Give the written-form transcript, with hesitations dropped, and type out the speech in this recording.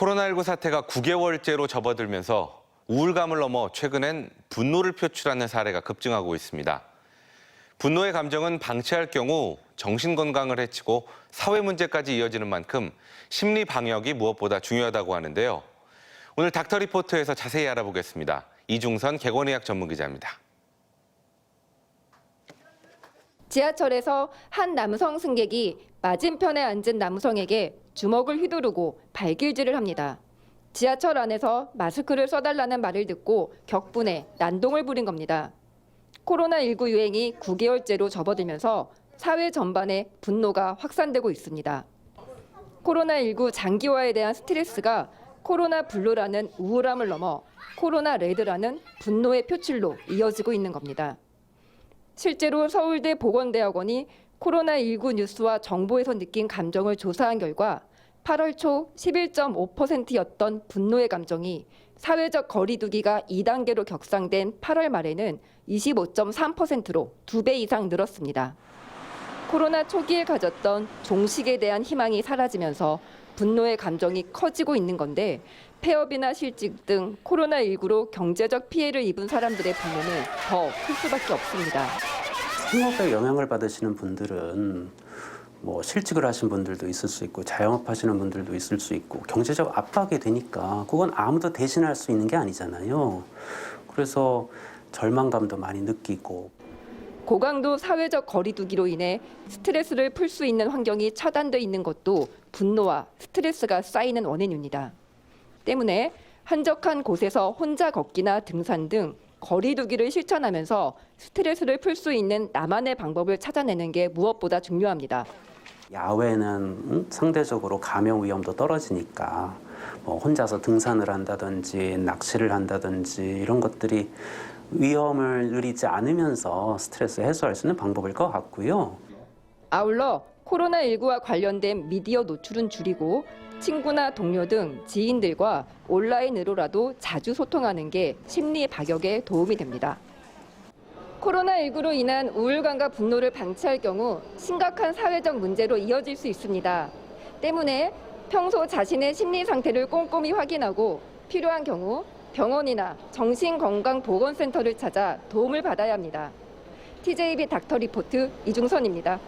코로나19 사태가 9개월째로 접어들면서 우울감을 넘어 최근엔 분노를 표출하는 사례가 급증하고 있습니다. 분노의 감정은 방치할 경우 정신 건강을 해치고 사회 문제까지 이어지는 만큼 심리 방역이 무엇보다 중요하다고 하는데요. 오늘 닥터리포트에서 자세히 알아보겠습니다. 이중선 객원의학 전문기자입니다. 지하철에서 한 남성 승객이 맞은편에 앉은 남성에게 주먹을 휘두르고 발길질을 합니다. 지하철 안에서 마스크를 써달라는 말을 듣고 격분해 난동을 부린 겁니다. 코로나19 유행이 9개월째로 접어들면서 사회 전반에 분노가 확산되고 있습니다. 코로나19 장기화에 대한 스트레스가 코로나 블루라는 우울함을 넘어 코로나 레드라는 분노의 표출로 이어지고 있는 겁니다. 실제로 서울대 보건대학원이 코로나19 뉴스와 정보에서 느낀 감정을 조사한 결과 8월 초 11.5%였던 분노의 감정이 사회적 거리두기가 2단계로 격상된 8월 말에는 25.3%로 2배 이상 늘었습니다. 코로나 초기에 가졌던 종식에 대한 희망이 사라지면서 분노의 감정이 커지고 있는 건데 폐업이나 실직 등 코로나19로 경제적 피해를 입은 사람들의 분노는 더 클 수밖에 없습니다. 생업에 영향을 받으시는 분들은 실직을 하신 분들도 있을 수 있고 자영업 하시는 분들도 있을 수 있고 경제적 압박이 되니까 그건 아무도 대신할 수 있는 게 아니잖아요. 그래서 절망감도 많이 느끼고. 고강도 사회적 거리두기로 인해 스트레스를 풀 수 있는 환경이 차단돼 있는 것도 분노와 스트레스가 쌓이는 원인입니다. 때문에 한적한 곳에서 혼자 걷기나 등산 등 거리두기를 실천하면서 스트레스를 풀 수 있는 나만의 방법을 찾아내는 게 무엇보다 중요합니다. 야외는 상대적으로 감염 위험도 떨어지니까 혼자서 등산을 한다든지 낚시를 한다든지 이런 것들이 위험을 누리지 않으면서 스트레스 해소할 수 있는 방법일 것 같고요. 아울러 코로나19와 관련된 미디어 노출은 줄이고 친구나 동료 등 지인들과 온라인으로라도 자주 소통하는 게 심리 박역에 도움이 됩니다. 코로나19로 인한 우울감과 분노를 방치할 경우 심각한 사회적 문제로 이어질 수 있습니다. 때문에 평소 자신의 심리 상태를 꼼꼼히 확인하고 필요한 경우 병원이나 정신건강보건센터를 찾아 도움을 받아야 합니다. TJB 닥터리포트 이중선입니다.